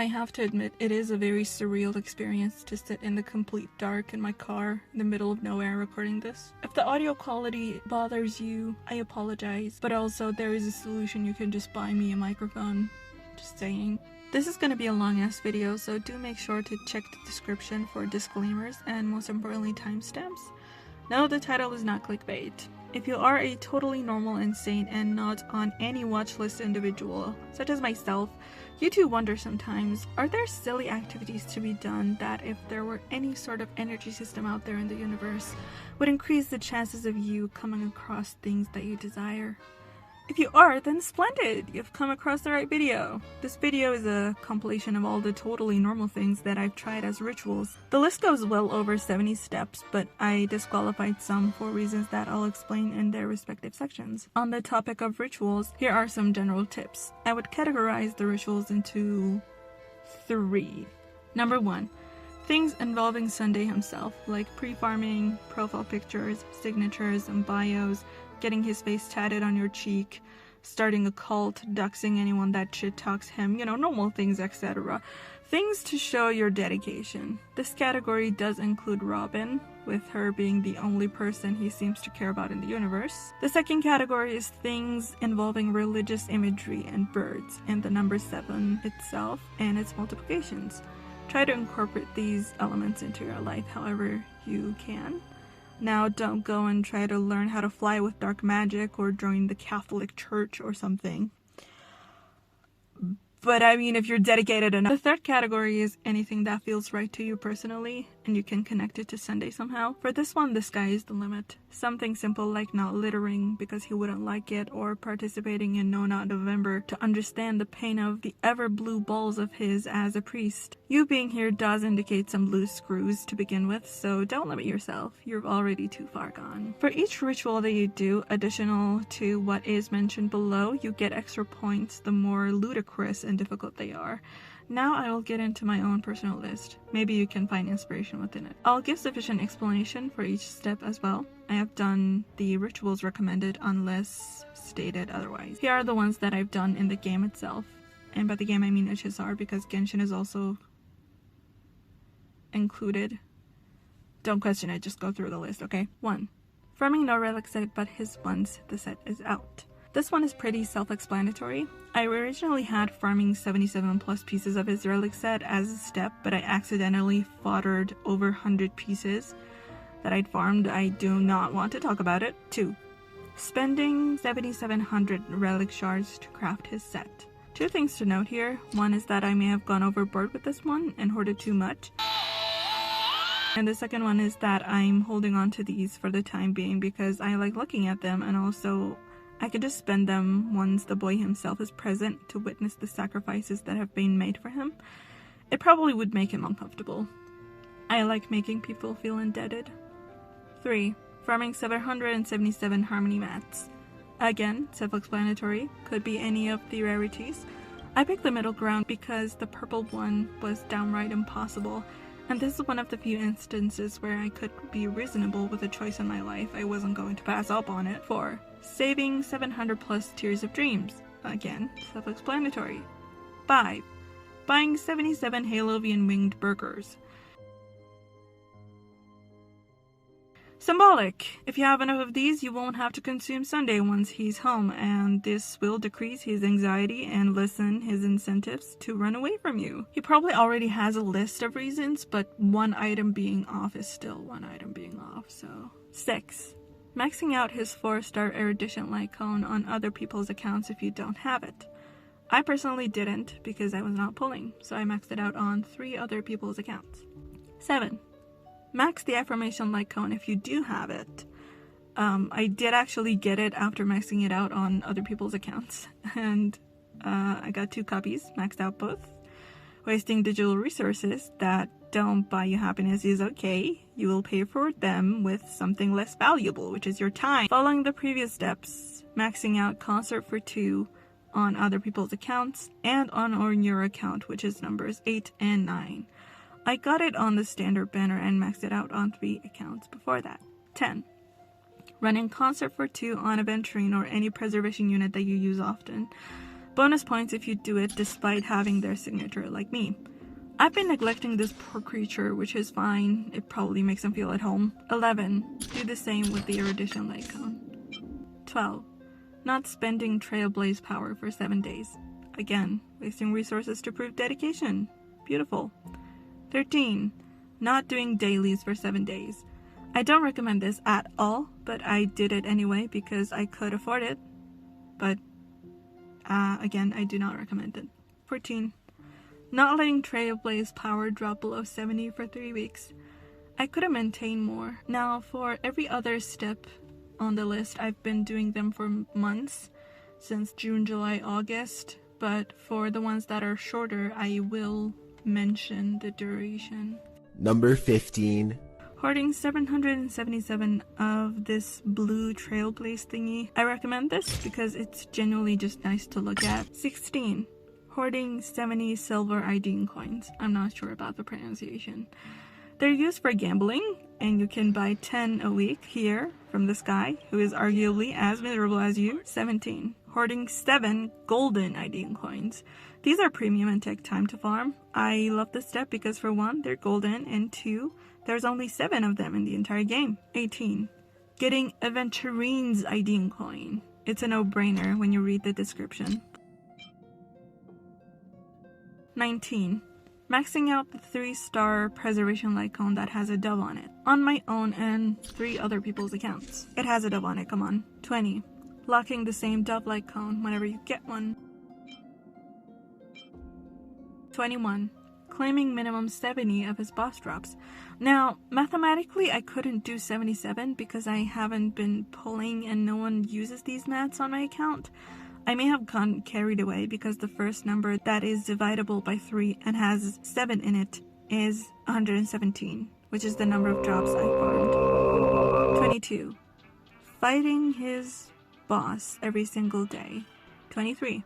I have to admit, it is a very surreal experience to sit in the complete dark in my car in the middle of nowhere recording this. If the audio quality bothers you, I apologize, but also there is a solution. You can just buy me a microphone. Just saying. This is gonna be a long ass video, so do make sure to check the description for disclaimers and most importantly timestamps. No, the title is not clickbait. If you are a totally normal, insane, and not on any watch list individual, such as myself, you do wonder sometimes, are there silly activities to be done that, if there were any sort of energy system out there in the universe, would increase the chances of you coming across things that you desire? If you are, then splendid! You've come across the right video. This video is a compilation of all the totally normal things that I've tried as rituals. The list goes well over 70 steps, but I disqualified some for reasons that I'll explain in their respective sections. On the topic of rituals, here are some general tips. I would categorize the rituals into 3. Number 1. Things involving Sunday himself, like pre-farming, profile pictures, signatures, and bios, getting his face tatted on your cheek, starting a cult, doxing anyone that shit talks him, normal things, etc. Things to show your dedication. This category does include Robin, with her being the only person he seems to care about in the universe. The second category is things involving religious imagery and birds, and the number 7 itself and its multiplications. Try to incorporate these elements into your life however you can. Now, don't go and try to learn how to fly with dark magic or join the Catholic Church or something. But I mean, if you're dedicated enough. The third category is anything that feels right to you personally, and you can connect it to Sunday somehow. For this one, the sky is the limit. Something simple like not littering because he wouldn't like it, or participating in No Not November to understand the pain of the ever blue balls of his as a priest. You being here does indicate some loose screws to begin with, so don't limit yourself. You're already too far gone. For each ritual that you do, additional to what is mentioned below, you get extra points the more ludicrous and difficult they are. Now I will get into my own personal list. Maybe you can find inspiration within it. I'll give sufficient explanation for each step as well. I have done the rituals recommended unless stated otherwise. Here are the ones that I've done in the game itself. And by the game I mean HSR, because Genshin is also included. Don't question it, just go through the list, okay? 1. Farming no relic set but his once the set is out. This one is pretty self-explanatory. I originally had farming 77 plus pieces of his relic set as a step, but I accidentally foddered over 100 pieces that I'd farmed. I do not want to talk about it. 2. Spending 7,700 relic shards to craft his set. 2 things to note here. One is that I may have gone overboard with this one and hoarded too much. And the second one is that I'm holding on to these for the time being because I like looking at them, and also I could just spend them once the boy himself is present to witness the sacrifices that have been made for him. It probably would make him uncomfortable. I like making people feel indebted. 3. Farming 777 harmony mats. Again, self-explanatory, could be any of the rarities. I picked the middle ground because the purple one was downright impossible, and this is one of the few instances where I could be reasonable with a choice in my life. I wasn't going to pass up on it. 4. Saving 700 plus Tears of Dreams. Again, self-explanatory. 5. Buying 77 Halovian winged burgers. Symbolic. If you have enough of these, you won't have to consume Sunday once he's home, and this will decrease his anxiety and lessen his incentives to run away from you. He probably already has a list of reasons, but one item being off is still one item being off, so. 6. Maxing out his 4-star erudition light cone on other people's accounts if you don't have it. I personally didn't because I was not pulling, so I maxed it out on 3 other people's accounts. 7. Max the affirmation light cone if you do have it. I did actually get it after maxing it out on other people's accounts, and I got 2 copies, maxed out both. Wasting digital resources that don't buy you happiness is okay. You will pay for them with something less valuable, which is your time. Following the previous steps, maxing out concert for 2 on other people's accounts and on your account, which is numbers 8 and 9. I got it on the standard banner and maxed it out on 3 accounts before that. 10. Running concert for 2 on Aventurine or any preservation unit that you use often. Bonus points if you do it despite having their signature, like me. I've been neglecting this poor creature, which is fine. It probably makes them feel at home. 11. Do the same with the erudition light cone. 12. Not spending Trailblaze power for 7 days. Again, wasting resources to prove dedication. Beautiful. 13. Not doing dailies for 7 days. I don't recommend this at all, but I did it anyway because I could afford it. But, again, I do not recommend it. 14. Not letting Trailblaze power drop below 70 for 3 weeks. I could have maintained more. Now, for every other step on the list, I've been doing them for months, since June, July, August. But for the ones that are shorter, I will mention the duration. Number 15. Hoarding 777 of this blue Trailblaze thingy. I recommend this because it's genuinely just nice to look at. 16. Hoarding 70 silver aideen coins. I'm not sure about the pronunciation. They're used for gambling, and you can buy 10 a week here from this guy, who is arguably as miserable as you. 17. Hoarding 7 golden aideen coins. These are premium and take time to farm. I love this step because for 1, they're golden, and 2, there's only 7 of them in the entire game. 18. Getting Aventurine's aideen coin. It's a no-brainer when you read the description. 19. Maxing out the 3-star preservation light cone that has a dove on it. On my own and 3 other people's accounts. It has a dove on it, come on. 20. Locking the same dove light cone whenever you get one. 21. Claiming minimum 70 of his boss drops. Now, mathematically I couldn't do 77 because I haven't been pulling and no one uses these mats on my account. I may have gotten carried away because the first number that is dividable by 3 and has 7 in it is 117, which is the number of drops I farmed. 22. Fighting his boss every single day. 23.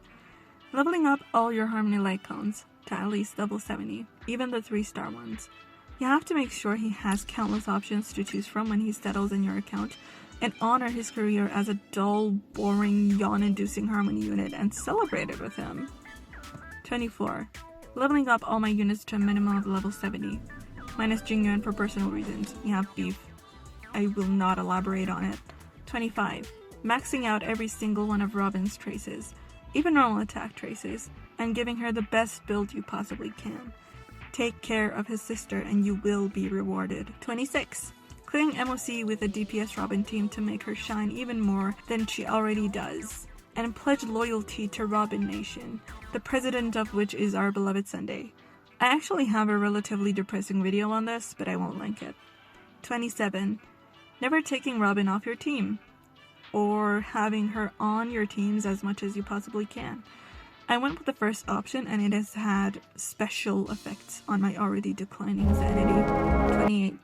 Leveling up all your Harmony light cones to at least level 70, even the 3-star ones. You have to make sure he has countless options to choose from when he settles in your account, and honor his career as a dull, boring, yawn-inducing Harmony unit and celebrate it with him. 24. Leveling up all my units to a minimum of level 70. Minus Jingyuan for personal reasons. You have beef. I will not elaborate on it. 25. Maxing out every single one of Robin's traces, even normal attack traces, and giving her the best build you possibly can. Take care of his sister and you will be rewarded. 26. Clearing MOC with a DPS Robin team to make her shine even more than she already does. And pledge loyalty to Robin Nation, the president of which is our beloved Sunday. I actually have a relatively depressing video on this, but I won't link it. 27. Never taking Robin off your team, or having her on your teams as much as you possibly can. I went with the first option and it has had special effects on my already declining sanity. 28.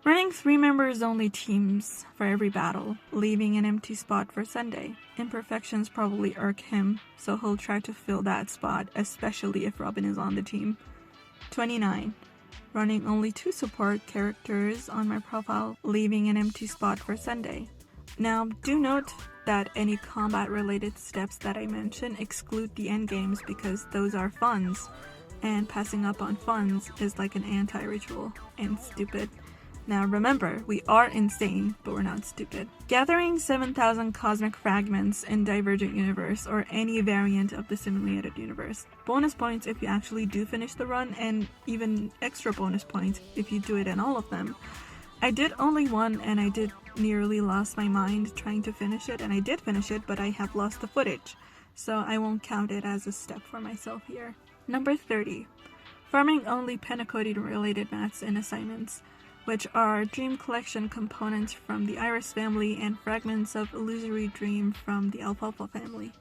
Running 3 members only teams for every battle, leaving an empty spot for Sunday. Imperfections probably irk him, so he'll try to fill that spot, especially if Robin is on the team. 29. Running only 2 support characters on my profile, leaving an empty spot for Sunday. Now, do note that any combat-related steps that I mention exclude the endgames because those are funds, and passing up on funds is like an anti-ritual and stupid. Now remember, we are insane, but we're not stupid. Gathering 7,000 cosmic fragments in Divergent Universe or any variant of the simulated universe. Bonus points if you actually do finish the run, and even extra bonus points if you do it in all of them. I did only one, and I did nearly lost my mind trying to finish it, and I did finish it, but I have lost the footage, so I won't count it as a step for myself here. Number 30. Farming only Penacodine related mats and assignments, which are Dream Collection components from the Iris family and fragments of Illusory Dream from the Alfalfa family.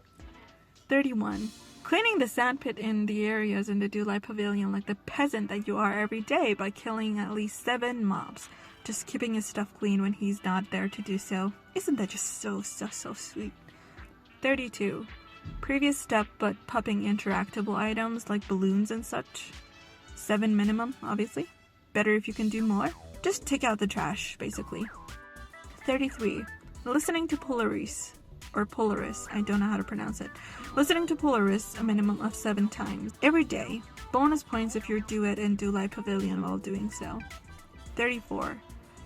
31. Cleaning the sandpit in the areas in the Dewlight Pavilion like the peasant that you are every day by killing at least 7 mobs. Just keeping his stuff clean when he's not there to do so. Isn't that just so sweet? 32. Previous step but popping interactable items like balloons and such. 7 minimum, obviously. Better if you can do more. Just take out the trash, basically. 33. Listening to Polaris. or Polaris, I don't know how to pronounce it. Listening to Polaris a minimum of 7 times every day. Bonus points if you do it in Dulai Pavilion while doing so. 34.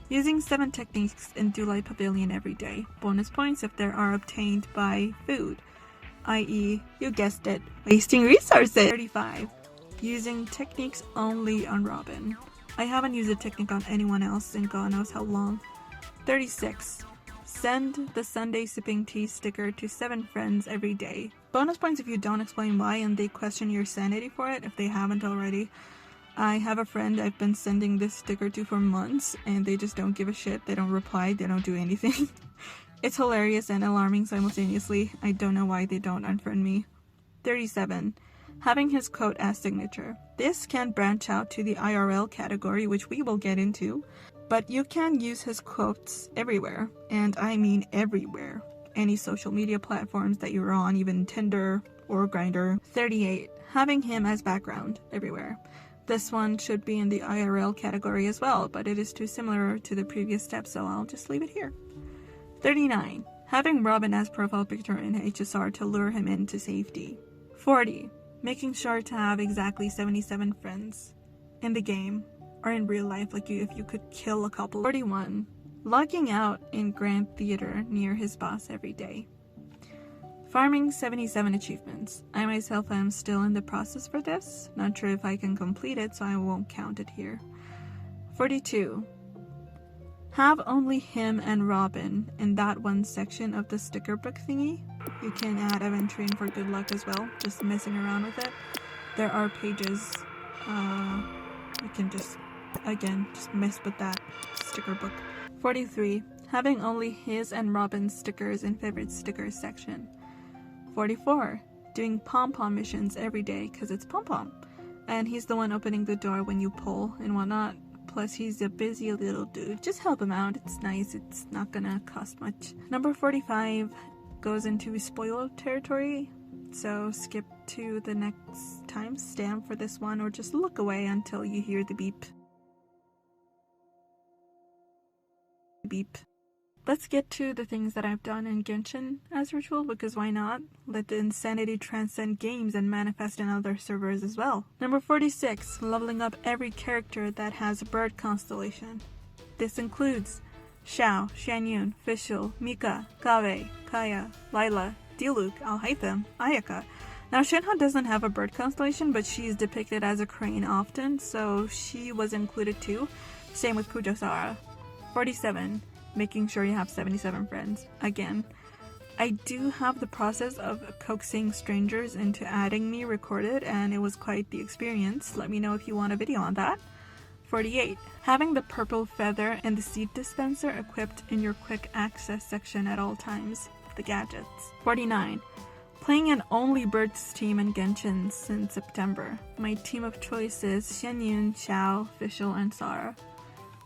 Using 7 techniques in Dulai Pavilion every day. Bonus points if they are obtained by food, i.e., you guessed it, wasting resources. 35. Using techniques only on Robin. I haven't used a technique on anyone else in God knows how long. 36. Send the Sunday sipping tea sticker to 7 friends every day. Bonus points if you don't explain why and they question your sanity for it if they haven't already. I have a friend I've been sending this sticker to for months and they just don't give a shit. They don't reply. They don't do anything. It's hilarious and alarming simultaneously. I don't know why they don't unfriend me. 37. Having his quote as signature. This can branch out to the IRL category, which we will get into, but you can use his quotes everywhere, and I mean everywhere. Any social media platforms that you're on, even Tinder or Grindr. 38. Having him as background everywhere. This one should be in the IRL category as well, but it is too similar to the previous step, so I'll just leave it here. 39. Having Robin as profile picture in HSR to lure him into safety. 40. Making sure to have exactly 77 friends in the game or in real life, like if you could kill a couple. 41. Logging out in Grand Theater near his boss every day. Farming 77 achievements. I myself am still in the process for this. Not sure if I can complete it, so I won't count it here. 42. Have only him and Robin in that one section of the sticker book thingy. You can add Aventurine for good luck as well, just messing around with it. There are pages, you can just mess with that sticker book. 43. Having only his and Robin's stickers in favorite stickers section. 44. Doing pom-pom missions every day because it's pom-pom. And he's the one opening the door when you pull and whatnot. Plus, he's a busy little dude. Just help him out. It's nice. It's not gonna cost much. Number 45 goes into spoiler territory. So skip to the next timestamp for this one or just look away until you hear the beep. Beep. Let's get to the things that I've done in Genshin as ritual, because why not? Let the insanity transcend games and manifest in other servers as well. Number 46, leveling up every character that has a bird constellation. This includes Xiao, Xianyun, Fischl, Mika, Kaveh, Kaya, Lila, Diluc, Alhaitham, Ayaka. Now Shenhe doesn't have a bird constellation, but she is depicted as a crane often, so she was included too. Same with Kujosara. 47. Making sure you have 77 friends. Again, I do have the process of coaxing strangers into adding me recorded, and it was quite the experience. Let me know if you want a video on that. 48. Having the purple feather and the seed dispenser equipped in your quick access section at all times. The gadgets. 49. Playing an only birds team in Genshin since September. My team of choice is Xianyun, Xiao, Fischl, and Sara.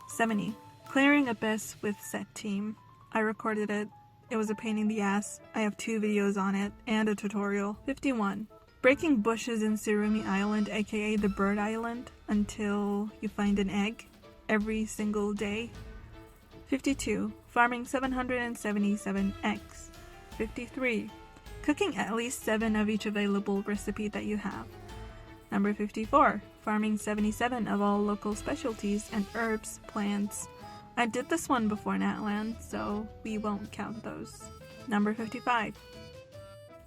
70. Clearing Abyss with set team. I recorded it. It was a pain in the ass. I have 2 videos on it and a tutorial. 51. Breaking bushes in Tsurumi Island, aka the Bird Island, until you find an egg every single day. 52. Farming 777 eggs. 53. Cooking at least 7 of each available recipe that you have. Number 54. Farming 77 of all local specialties and herbs, plants. I did this one before Natland, so we won't count those. Number 55.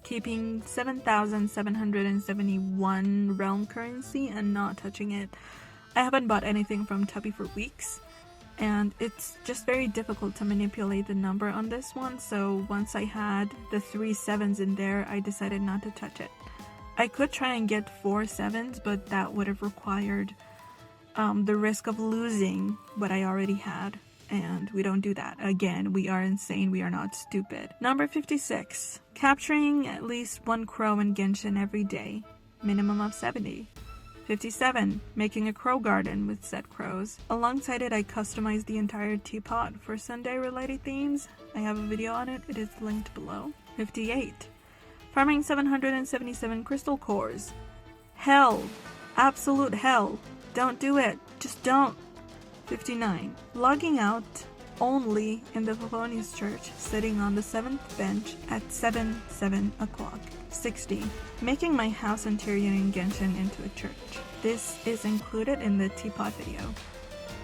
Keeping 7,771 realm currency and not touching it. I haven't bought anything from Tubby for weeks, and it's just very difficult to manipulate the number on this one, so once I had the 3 7s in there, I decided not to touch it. I could try and get 4 7s, but that would have required the risk of losing what I already had, and we don't do that. Again, we are insane, we are not stupid. Number 56. Capturing at least 1 crow in Genshin every day. Minimum of 70. 57. Making a crow garden with set crows. Alongside it, I customized the entire teapot for Sunday-related themes. I have a video on it, it is linked below. 58. Farming 777 crystal cores. Hell. Absolute hell. Don't do it. Just don't. 59. Logging out only in the Favonius Church, sitting on the 7th bench at 7 o'clock. 60. Making my house interior in Genshin into a church. This is included in the teapot video.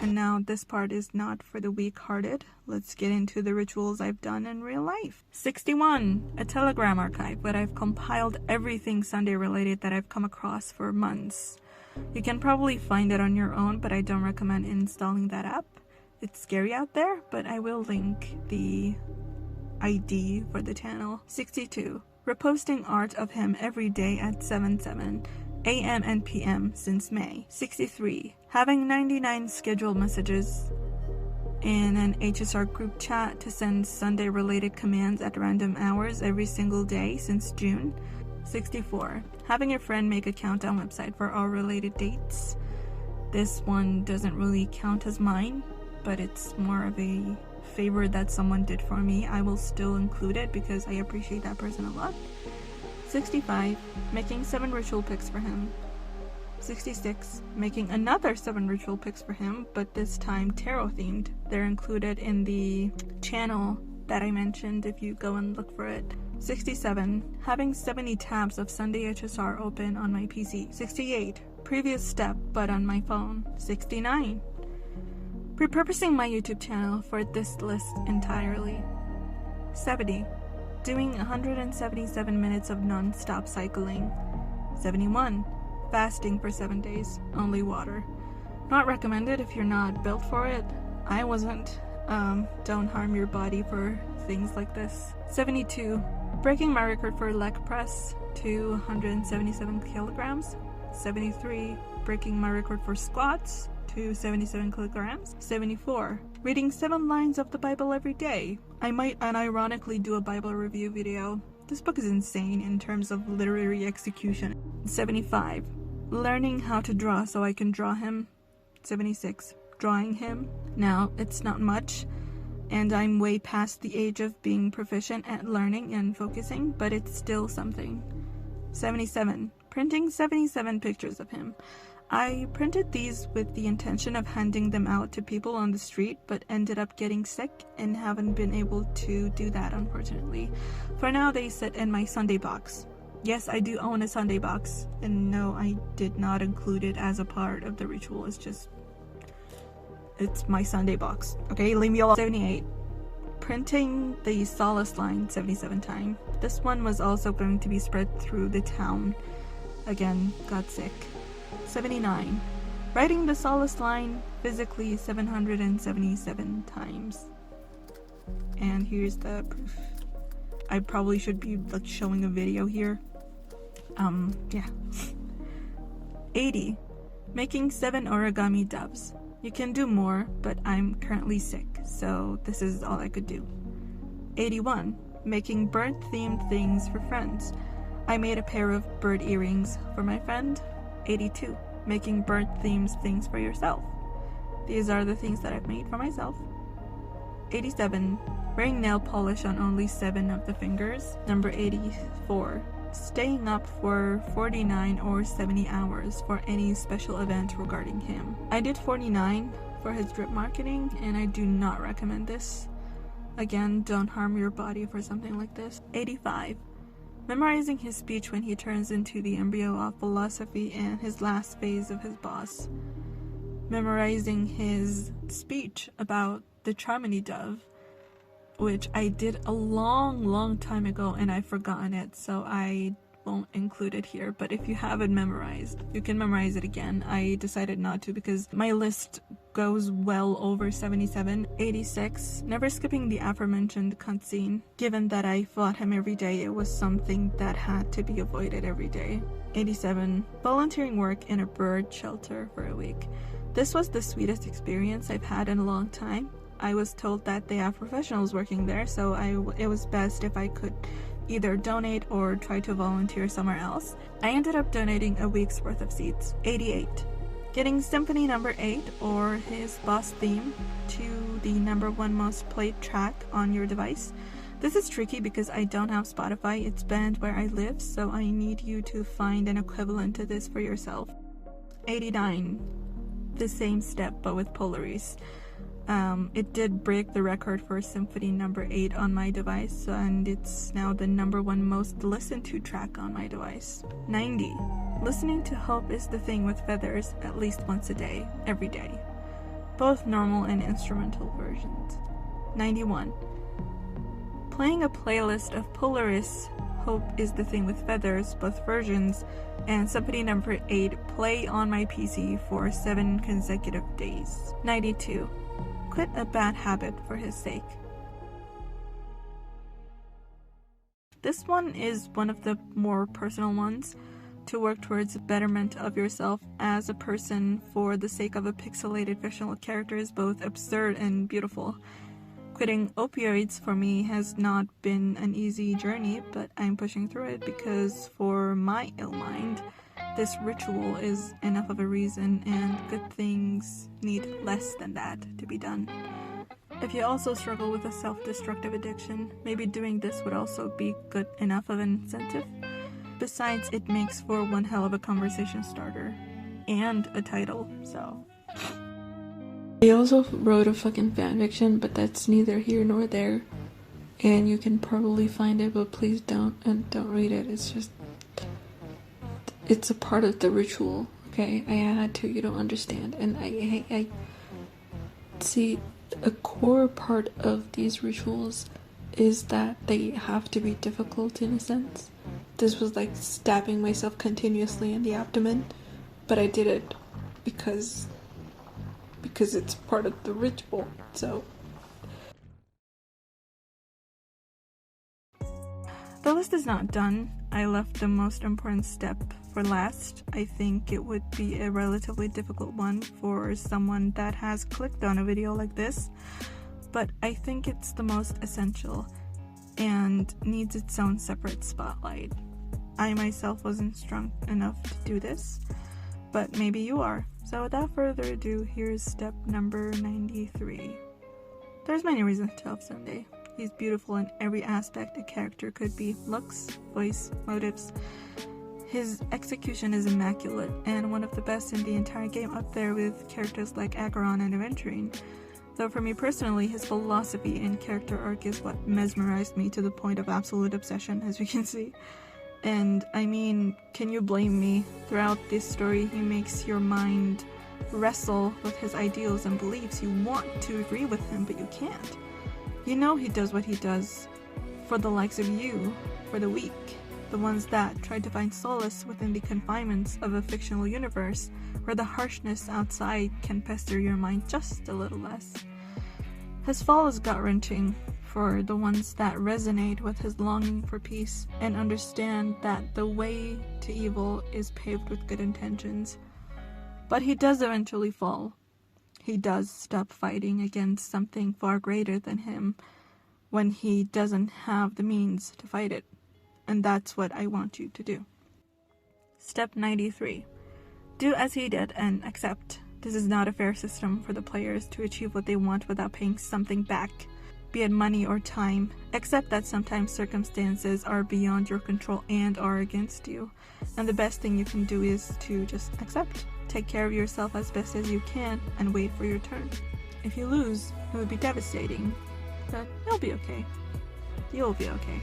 And now this part is not for the weak-hearted. Let's get into the rituals I've done in real life. 61. A Telegram archive, where I've compiled everything Sunday related that I've come across for months. You can probably find it on your own, but I don't recommend installing that app. It's scary out there, but I will link the ID for the channel. 62. Reposting art of him every day at 7 a.m. and p.m. since May. 63. Having 99 scheduled messages in an HSR group chat to send Sunday related commands at random hours every single day since June. 64. Having a friend make a countdown website for all related dates. This one doesn't really count as mine, but it's more of a favor that someone did for me. I will still include it because I appreciate that person a lot. 65. Making 7 ritual picks for him. 66. Making another 7 ritual picks for him, but this time tarot themed. They're included in the channel that I mentioned if you go and look for it. 67. Having 70 tabs of Sunday HSR open on my PC. 68. Previous step, but on my phone. 69. Repurposing my YouTube channel for this list entirely. 70. Doing 177 minutes of non-stop cycling. 71. Fasting for 7 days, only water. Not recommended if you're not built for it. I wasn't. Don't harm your body for things like this. 72. Breaking my record for leg press to 177 kilograms. 73. Breaking my record for squats to 77 kilograms. 74. Reading 7 lines of the Bible every day. I might unironically do a Bible review video. This book is insane in terms of literary execution. 75. Learning how to draw so I can draw him. 76. Drawing him. Now, it's not much, and I'm way past the age of being proficient at learning and focusing, but it's still something. 77. Printing 77 pictures of him. I printed these with the intention of handing them out to people on the street, but ended up getting sick and haven't been able to do that, unfortunately. For now, they sit in my Sunday box. Yes, I do own a Sunday box, and no, I did not include it as a part of the ritual. It's my Sunday box. Okay, leave me alone. 78. Printing the Solace line 77 times. This one was also going to be spread through the town. Again, got sick. 79. Writing the Solace line physically 777 times. And here's the proof. I probably should be like showing a video here. Yeah. 80. Making 7 origami doves. You can do more, but I'm currently sick, so this is all I could do. 81. Making bird-themed things for friends. I made a pair of bird earrings for my friend. 82. Making bird-themed things for yourself. These are the things that I've made for myself. 87. Wearing nail polish on only 7 of the fingers. Number 84. Staying up for 49 or 70 hours for any special event regarding him. I did 49 for his drip marketing, and I do not recommend this. Again, don't harm your body for something like this. 85. Memorizing his speech when he turns into the embryo of philosophy and his last phase of his boss. Memorizing his speech about the Charmony Dove, which I did a long time ago and I've forgotten it, so I won't include it here. But if you have it memorized, you can memorize it again. I decided not to because my list goes well over 77. 86. Never skipping the aforementioned cutscene. Given that I fought him every day, it was something that had to be avoided every day. 87. Volunteering work in a bird shelter for a week. This was the sweetest experience I've had in a long time. I was told that they have professionals working there, so it was best if I could either donate or try to volunteer somewhere else. I ended up donating a week's worth of seats. 88. Getting Symphony number 8 or his boss theme to the #1 most played track on your device. This is tricky because I don't have Spotify. It's banned where I live, so I need you to find an equivalent to this for yourself. 89. The same step but with Polaris. It did break the record for Symphony number 8 on my device, and it's now the number 1 most listened to track on my device. 90. Listening to Hope is the Thing with Feathers at least once a day, every day. Both normal and instrumental versions. 91. Playing a playlist of Polaris, Hope is the Thing with Feathers, both versions, and Symphony number 8 play on my PC for 7 consecutive days. 92. Quit a bad habit for his sake. This one is one of the more personal ones. To work towards a betterment of yourself as a person for the sake of a pixelated fictional character is both absurd and beautiful. Quitting opioids for me has not been an easy journey, but I'm pushing through it because for my ill mind, this ritual is enough of a reason, and good things need less than that to be done. If you also struggle with a self-destructive addiction, maybe doing this would also be good enough of an incentive. Besides, it makes for one hell of a conversation starter. And a title, so. I also wrote a fucking fanfiction, but that's neither here nor there. And you can probably find it, but please don't read it. It's a part of the ritual, okay? I had to, you don't understand. And I see, a core part of these rituals is that they have to be difficult in a sense. This was like stabbing myself continuously in the abdomen, but I did it because it's part of the ritual, so. The list is not done. I left the most important step for last. I think it would be a relatively difficult one for someone that has clicked on a video like this, but I think it's the most essential and needs its own separate spotlight. I myself wasn't strong enough to do this, but maybe you are. So without further ado, here's step number 93. There's many reasons to love Sunday. He's beautiful in every aspect a character could be: looks, voice, motives. His execution is immaculate and one of the best in the entire game, up there with characters like Acheron and Aventurine. Though for me personally, his philosophy and character arc is what mesmerized me to the point of absolute obsession, as we can see. And I mean, can you blame me? Throughout this story, he makes your mind wrestle with his ideals and beliefs. You want to agree with him, but you can't. You know he does what he does for the likes of you, for the weak, the ones that try to find solace within the confinements of a fictional universe where the harshness outside can pester your mind just a little less. His fall is gut-wrenching for the ones that resonate with his longing for peace and understand that the way to evil is paved with good intentions. But he does eventually fall. He does stop fighting against something far greater than him when he doesn't have the means to fight it. And that's what I want you to do. Step 93. Do as he did and accept. This is not a fair system for the players to achieve what they want without paying something back, be it money or time. Accept that sometimes circumstances are beyond your control and are against you. And the best thing you can do is to just accept. Take care of yourself as best as you can and wait for your turn. If you lose, it would be devastating, but you'll be okay. You'll be okay.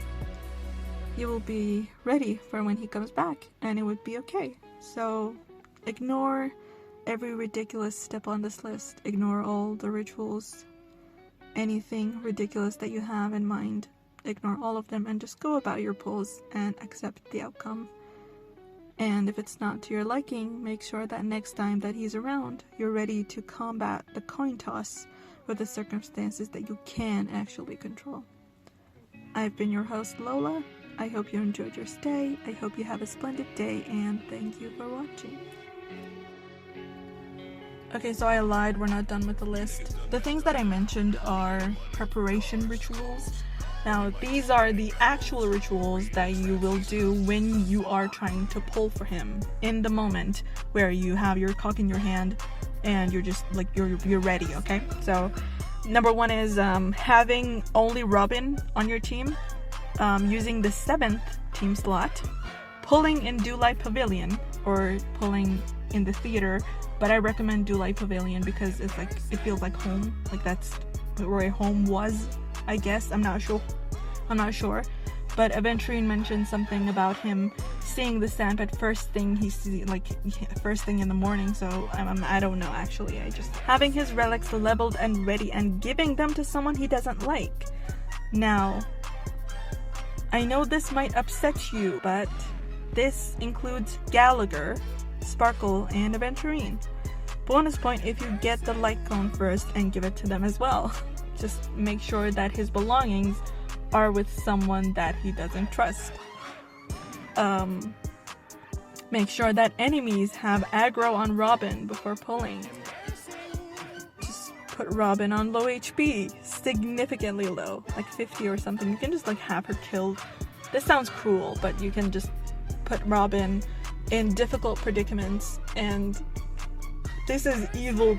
You will be ready for when he comes back, and it would be okay. So ignore every ridiculous step on this list. Ignore all the rituals, anything ridiculous that you have in mind. Ignore all of them and just go about your pulls and accept the outcome. And if it's not to your liking, make sure that next time that he's around, you're ready to combat the coin toss with the circumstances that you can actually control. I've been your host, Lola. I hope you enjoyed your stay. I hope you have a splendid day, and thank you for watching. Okay, so I lied, we're not done with the list. The things that I mentioned are preparation rituals. Now, these are the actual rituals that you will do when you are trying to pull for him in the moment where you have your cock in your hand and you're just like, you're ready, okay? So, number 1 is having only Robin on your team, using the 7th team slot, pulling in Dulai Pavilion, or pulling in the theater, but I recommend Dulai Pavilion because it's like, it feels like home. Like that's where home was, I guess. I'm not sure. But Aventurine mentioned something about him seeing the stamp at first thing he sees, like first thing in the morning. So I don't know actually. I just having his relics leveled and ready and giving them to someone he doesn't like. Now, I know this might upset you, but this includes Gallagher, Sparkle, and Aventurine. Bonus point if you get the like cone first and give it to them as well. Just make sure that his belongings are with someone that he doesn't trust. Make sure that enemies have aggro on Robin before pulling. Just put Robin on low HP, significantly low, like 50 or something. You can just like have her killed. This sounds cruel, but you can just put Robin in difficult predicaments, and this is evil.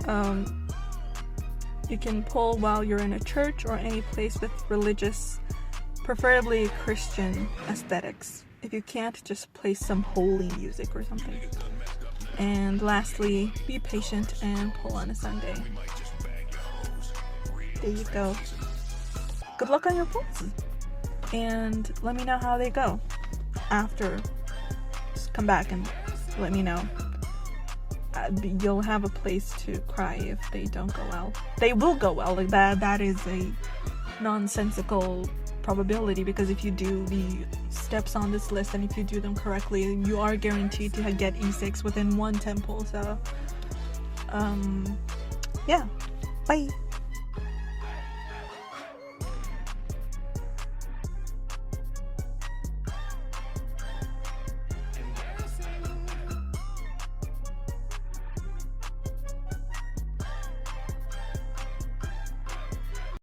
You can pull while you're in a church or any place with religious, preferably Christian aesthetics. If you can't, just play some holy music or something. And lastly, be patient and pull on a Sunday. There you go. Good luck on your pulls. And let me know how they go. After, just come back and let me know. You'll have a place to cry if they don't go well. They will go well. Like that is a nonsensical probability, because if you do the steps on this list and if you do them correctly, you are guaranteed to get E6 within one temple. So yeah, bye.